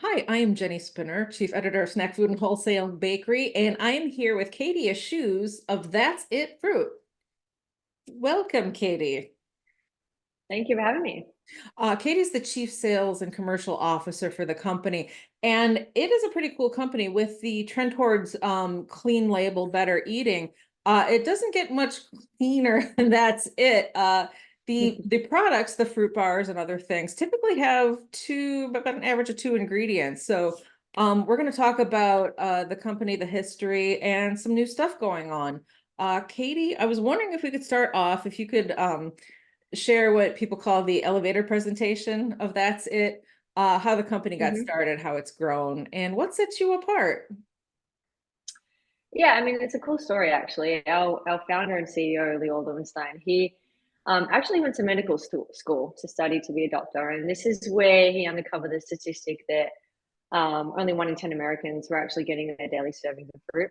Hi, I am Jenny Spinner, Chief Editor of Snack Food and Wholesale and Bakery, and I am here with Katie Eshuys of That's It Fruit. Welcome, Katie. Thank you for having me. Katie's the Chief Sales and Commercial Officer for the company, and it is a pretty cool company with the trend towards clean label, better eating. It doesn't get much cleaner than That's It. The products, the fruit bars and other things, typically have about an average of two ingredients. So we're going to talk about the company, the history, and some new stuff going on. Katie, I was wondering if we could start off, if you could share what people call the elevator presentation of That's It, how the company got hmm started, how it's grown, and what sets you apart. Yeah, I mean, it's a cool story actually. Our founder and CEO, Lior Lowenstein, he actually went to medical school to study to be a doctor. And this is where he uncovered the statistic that only 1 in 10 Americans were actually getting their daily servings of fruit.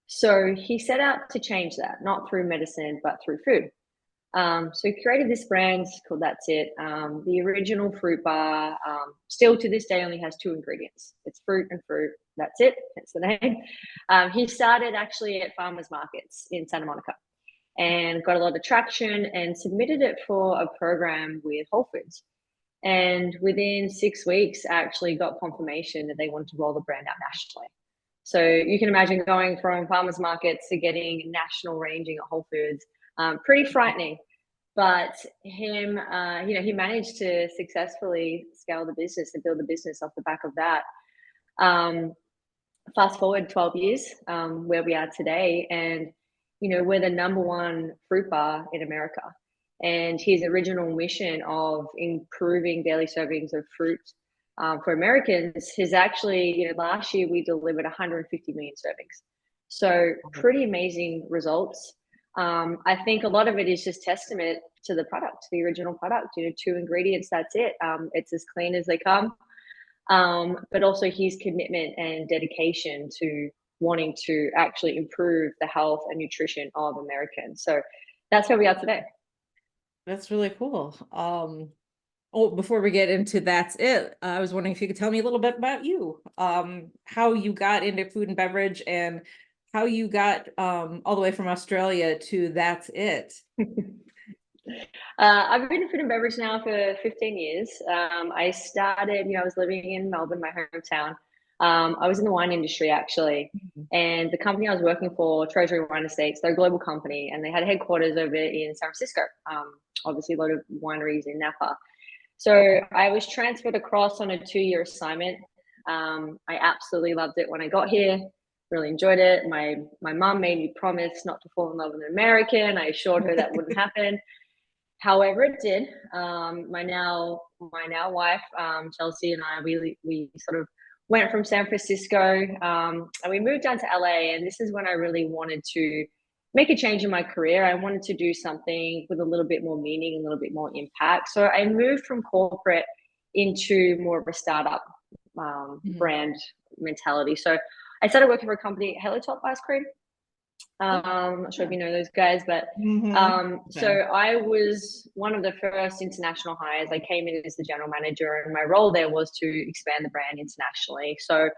So he set out to change that, not through medicine, but through food. So he created this brand called That's It. The original fruit bar, still to this day, only has two ingredients. It's fruit and fruit. That's it. That's the name. He started actually at farmers markets in Santa Monica and got a lot of traction and submitted it for a program with Whole Foods. And within 6 weeks, actually got confirmation that they wanted to roll the brand out nationally. So you can imagine going from farmers markets to getting national ranging at Whole Foods. Pretty frightening, but he managed to successfully scale the business and build the business off the back of that. Um, Fast forward 12 years, where we are today, and we're the number one fruit bar in America. And his original mission of improving daily servings of fruit for Americans is actually, last year we delivered 150 million servings. So pretty amazing results. I think a lot of it is just testament to the product, the original product. Two ingredients, that's it. It's as clean as they come, but also his commitment and dedication to wanting to actually improve the health and nutrition of Americans. So that's where we are today. That's really cool. Oh, before we get into That's It, I was wondering if you could tell me a little bit about you, how you got into food and beverage and how you got all the way from Australia to That's It. I've been in food and beverage now for 15 years. I started, I was living in Melbourne, my hometown. I was in the wine industry actually. And the company I was working for, Treasury Wine Estates, they're a global company and they had headquarters over in San Francisco. Obviously, a lot of wineries in Napa. So I was transferred across on a 2-year assignment. I absolutely loved it when I got here. Really enjoyed it. My mom made me promise not to fall in love with an American. I assured her that wouldn't happen. However, it did. My now wife, Chelsea, and I, we sort of went from San Francisco, and we moved down to LA. And this is when I really wanted to make a change in my career. I wanted to do something with a little bit more meaning, a little bit more impact. So I moved from corporate into more of a startup Mhm. brand mentality. So I started working for a company, Hello Top Ice Cream. Oh, I'm not sure if yeah. you know those guys, but so Okay. I was one of the first international hires. I came in as the general manager, and my role there was to expand the brand internationally. So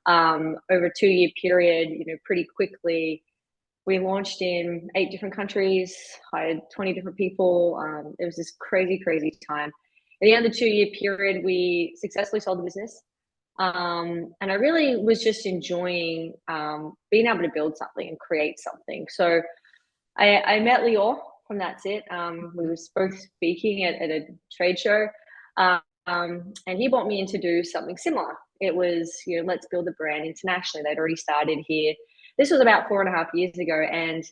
over a 2-year period, pretty quickly, we launched in 8 different countries, hired 20 different people. It was this crazy, crazy time. At the end of the 2-year period, we successfully sold the business. And I really was just enjoying being able to build something and create something. So I met Lior from That's It. We were both speaking at a trade show, and he brought me in to do something similar. It was, let's build a brand internationally. They'd already started here. This was about 4.5 years ago, and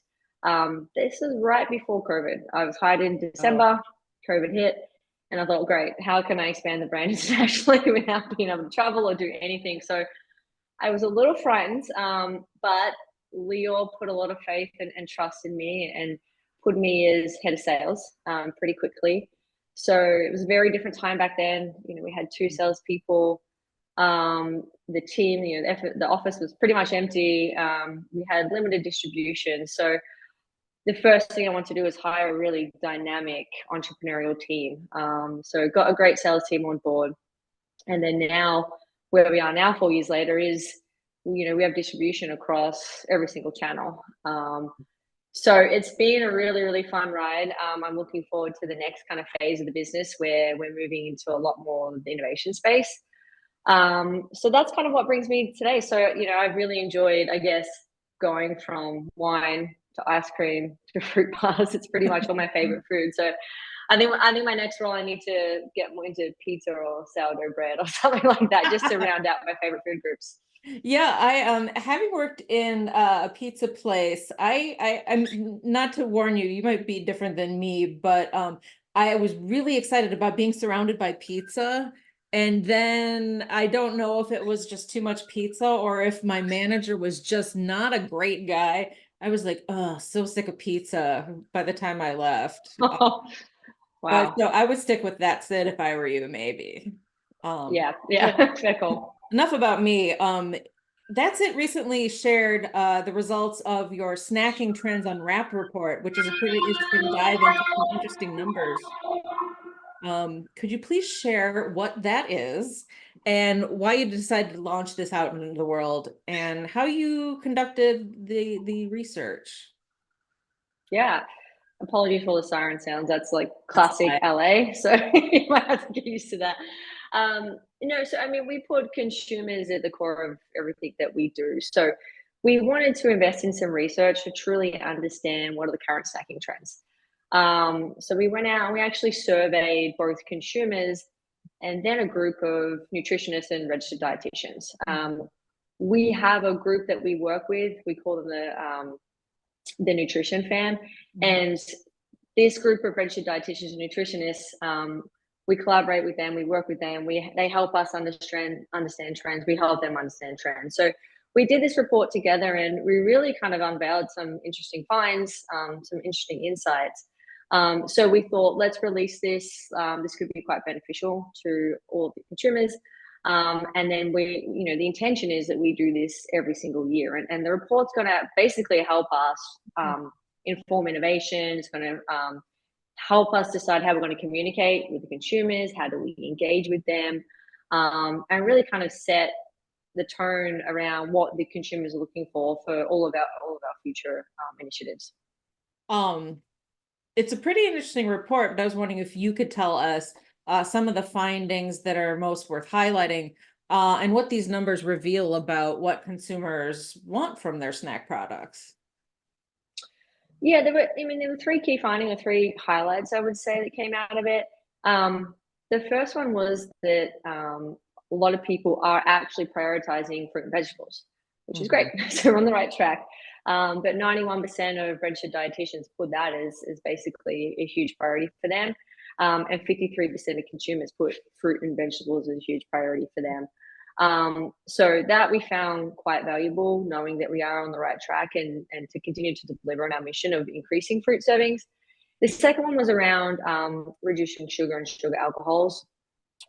this was right before COVID. I was hired in Oh, December. COVID hit, and I thought, great, how can I expand the brand internationally without being able to travel or do anything? So I was a little frightened, but Leo put a lot of faith and trust in me and put me as head of sales pretty quickly. So it was a very different time back then. We had two salespeople. The team, the office was pretty much empty. We had limited distribution. So the first thing I want to do is hire a really dynamic entrepreneurial team. So got a great sales team on board. And then now where we are now 4 years later is, we have distribution across every single channel. So it's been a really, really fun ride. I'm looking forward to the next kind of phase of the business where we're moving into a lot more of the innovation space. So that's kind of what brings me today. So, I've really enjoyed, I guess, going from wine to ice cream to fruit bars. It's pretty much all my favorite food. So I think my next role, I need to get more into pizza or sourdough bread or something like that, just to round out my favorite food groups. Yeah, I having worked in a pizza place, I'm not to warn you, you might be different than me, but I was really excited about being surrounded by pizza. And then I don't know if it was just too much pizza or if my manager was just not a great guy. I was like, oh, so sick of pizza by the time I left. But Wow. so I would stick with that said if I were you, maybe. Yeah, But yeah, fair call. enough about me. That's it recently shared the results of your snacking trends on Wrap report, which is a pretty interesting dive into some interesting numbers. Could you please share what that is and why you decided to launch this out into the world and how you conducted the research? Yeah. Apologies for all the siren sounds. That's like That's classic why. LA. So you might have to get used to that. So I mean, we put consumers at the core of everything that we do. So we wanted to invest in some research to truly understand what are the current snacking trends. So we went out and we actually surveyed both consumers and then a group of nutritionists and registered dietitians. We have a group that we work with. We call them the nutrition fam. Mhm. And this group of registered dietitians and nutritionists, we collaborate with them, we work with them, they help us understand trends, we help them understand trends. So we did this report together and we really kind of unveiled some interesting finds, some interesting insights. So we thought, let's release this. This could be quite beneficial to all of the consumers. And then the intention is that we do this every single year. And the report's going to basically help us inform innovation. It's going to help us decide how we're going to communicate with the consumers, how do we engage with them, and really kind of set the tone around what the consumers are looking for all of our future initiatives. Um, it's a pretty interesting report, but I was wondering if you could tell us some of the findings that are most worth highlighting, and what these numbers reveal about what consumers want from their snack products. Yeah, there were three key findings or three highlights I would say that came out of it. The first one was that a lot of people are actually prioritizing fruit and vegetables, which is great. Mhm. So we're on the right track. But 91% of registered dietitians put that as basically a huge priority for them. And 53% of consumers put fruit and vegetables as a huge priority for them. So that we found quite valuable, knowing that we are on the right track and to continue to deliver on our mission of increasing fruit servings. The second one was around reducing sugar and sugar alcohols.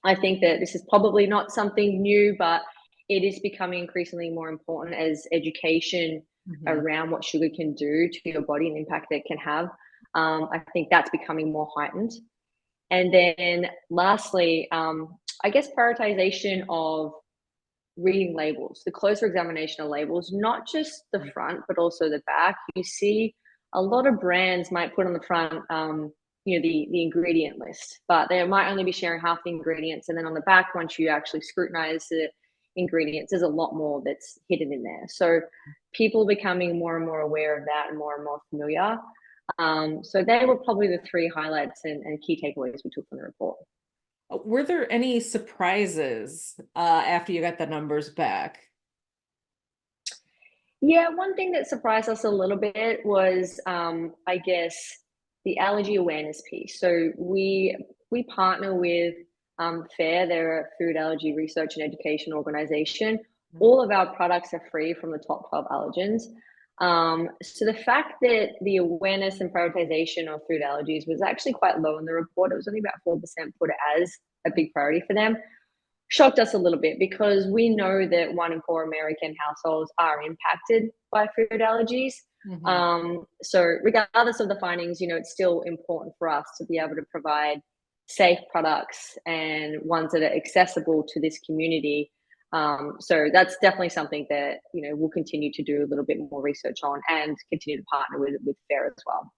I think that this is probably not something new, but it is becoming increasingly more important as education Mhm. around what sugar can do to your body and the impact that it can have. I think that's becoming more heightened. And then lastly, I guess prioritization of reading labels, the closer examination of labels, not just the front, but also the back. You see a lot of brands might put on the front, the ingredient list, but they might only be sharing half the ingredients. And then on the back, once you actually scrutinize the ingredients, there's a lot more that's hidden in there. So people becoming more and more aware of that and more familiar. So they were probably the three highlights and key takeaways we took from the report. Were there any surprises after you got the numbers back? Yeah, one thing that surprised us a little bit was, I guess, the allergy awareness piece. So we partner with FAIR, they're a food allergy research and education organization. All of our products are free from the top 12 allergens. So the fact that the awareness and prioritization of food allergies was actually quite low in the report, it was only about 4% put it as a big priority for them, shocked us a little bit because we know that 1 in 4 American households are impacted by food allergies. Mhm. So regardless of the findings, it's still important for us to be able to provide safe products and ones that are accessible to this community, So that's definitely something that, you know, we'll continue to do a little bit more research on and continue to partner with FAIR as well.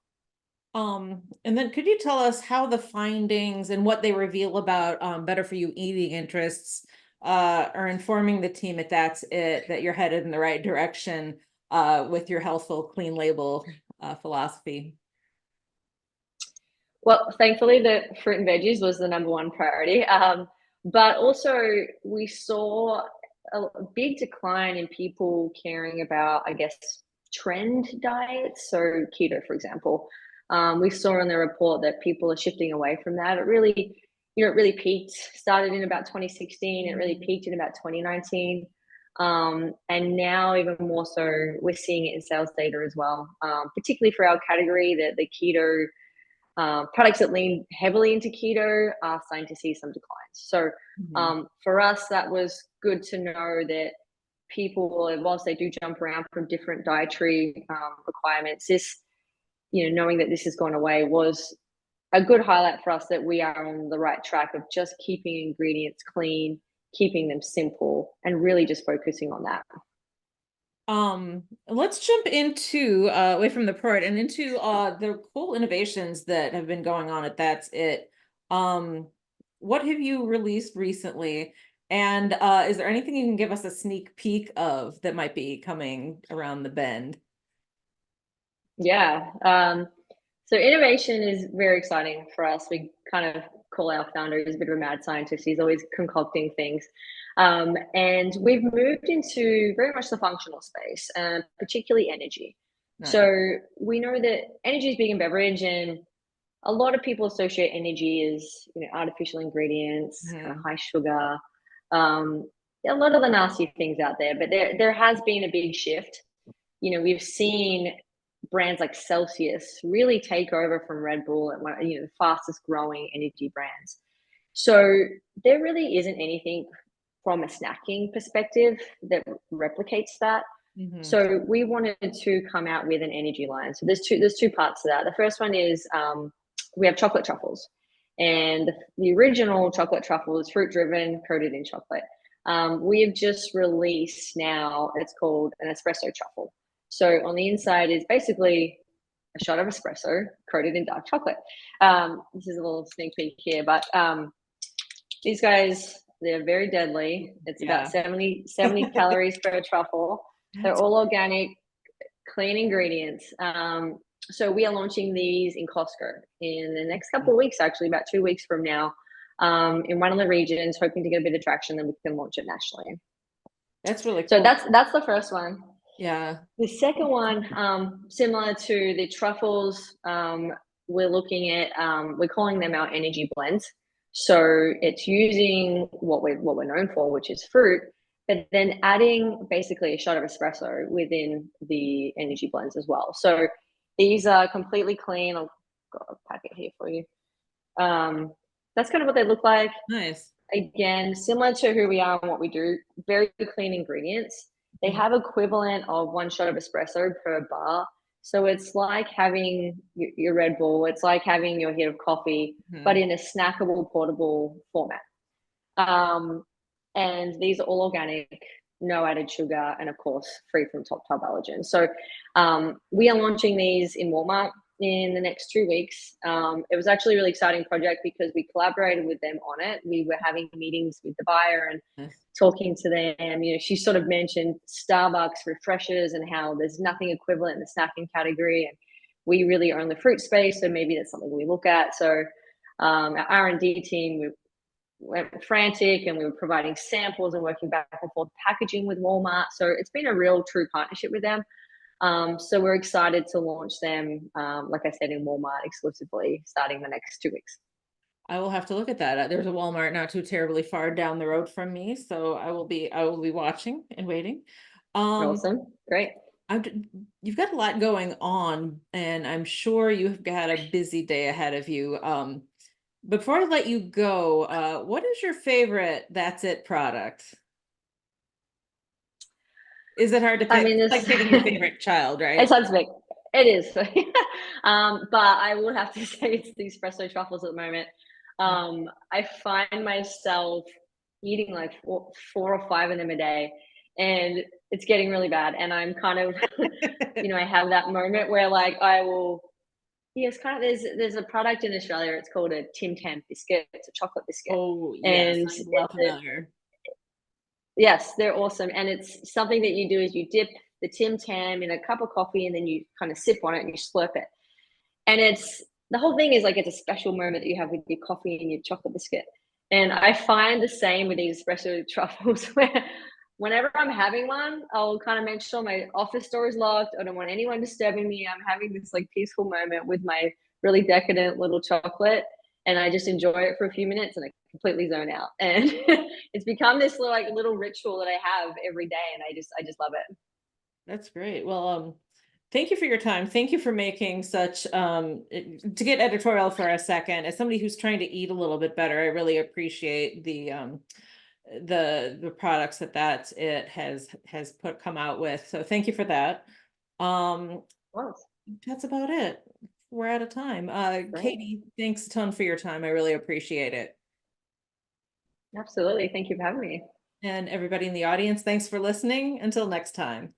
And then could you tell us how the findings and what they reveal about better for you eating interests are informing the team at That's It, that you're headed in the right direction with your healthful, clean label philosophy? Well, thankfully, the fruit and veggies was the number one priority. But also, we saw a big decline in people caring about, I guess, trend diets. So, keto, for example. We saw in the report that people are shifting away from that. It really, you know, it really peaked, started in about 2016, it really peaked in about 2019. And now, even more so, we're seeing it in sales data as well, particularly for our category, the keto products that lean heavily into keto are starting to see some declines. So for us, that was good to know that people, whilst they do jump around from different dietary requirements, this, you know, knowing that this has gone away was a good highlight for us, that we are on the right track of just keeping ingredients clean, keeping them simple, and really just focusing on that. Let's jump into away from the part and into the cool innovations that have been going on at That's It. What have you released recently? And is there anything you can give us a sneak peek of that might be coming around the bend? Yeah. So innovation is very exciting for us. We kind of call our founder, he's a bit of a mad scientist. He's always concocting things. And we've moved into very much the functional space, particularly energy. Nice. So we know that energy is big in beverage, and a lot of people associate energy as, you know, artificial ingredients, kind of high sugar, a lot of the nasty things out there. But there has been a big shift. You know, we've seen brands like Celsius really take over from Red Bull and one, you know, the fastest growing energy brands. So there really isn't anything from a snacking perspective that replicates that. So we wanted to come out with an energy line. So there's two parts to that. The first one is we have chocolate truffles, and the original chocolate truffle is fruit driven, coated in chocolate. We have just released now, it's called an espresso truffle. So on the inside is basically a shot of espresso coated in dark chocolate. This is a little sneak peek here, but these guys, they're very deadly. It's about 70 calories per truffle. They're all organic, clean ingredients. So we are launching these in Costco in the next couple of weeks, actually about 2 weeks from now, in one of the regions, hoping to get a bit of traction, then we can launch it nationally. That's really cool. So that's the first one. Yeah. The second one, similar to the truffles, we're looking at, we're calling them our energy blends. So it's using what we're known for, which is fruit, but then adding basically a shot of espresso within the energy blends as well. So these are completely clean. I've got a packet here for you. That's kind of what they look like. Nice. Again, similar to who we are and what we do, very clean ingredients. They have equivalent of 1 shot of espresso per bar. So it's like having your Red Bull, it's like having your hit of coffee, but in a snackable, portable format. And these are all organic, no added sugar, and of course, free from top tub allergens. So we are launching these in Walmart in the next 2 weeks. It was actually a really exciting project because we collaborated with them on it. We were having meetings with the buyer and talking to them. You know, she sort of mentioned Starbucks refreshers and how there's nothing equivalent in the snacking category, and we really own the fruit space, so maybe that's something we look at. So our R&D team went frantic, and we were providing samples and working back and forth packaging with Walmart. So it's been a real true partnership with them. So we're excited to launch them, like I said, in Walmart exclusively starting the next 2 weeks. I will have to look at that. There's a Walmart not too terribly far down the road from me, so I will be watching and waiting. Awesome. Great. You've got a lot going on, and I'm sure you've got a busy day ahead of you. Before I let you go, what is your favorite That's It product? Is it hard to pick? I mean, it's like picking your favorite child, right? It sounds big. It is. But I would have to say it's the espresso truffles at the moment. I find myself eating like four or five of them a day, and it's getting really bad. And I'm kind of, I have that moment where like I will. Yes, kind of. There's a product in Australia. It's called a Tim Tam biscuit. It's a chocolate biscuit, Oh, yes, and I'm well familiar. yes, they're awesome. And it's something that you do is you dip the Tim Tam in a cup of coffee, and then you kind of sip on it and you slurp it. And it's the whole thing is like it's a special moment that you have with your coffee and your chocolate biscuit. And I find the same with these espresso truffles where whenever I'm having one, I'll kind of make sure my office door is locked. I don't want anyone disturbing me. I'm having this like peaceful moment with my really decadent little chocolate, and I just enjoy it for a few minutes and I completely zone out. And it's become this little ritual that I have every day, and I just love it. That's great. Well, thank you for your time. Thank you for making such, to get editorial for a second, as somebody who's trying to eat a little bit better, I really appreciate the products that it has come out with. So thank you for that. Well, That's about it. We're out of time. great. Katie, thanks a ton for your time. I really appreciate it. Absolutely. Thank you for having me. And everybody in the audience, thanks for listening. Until next time.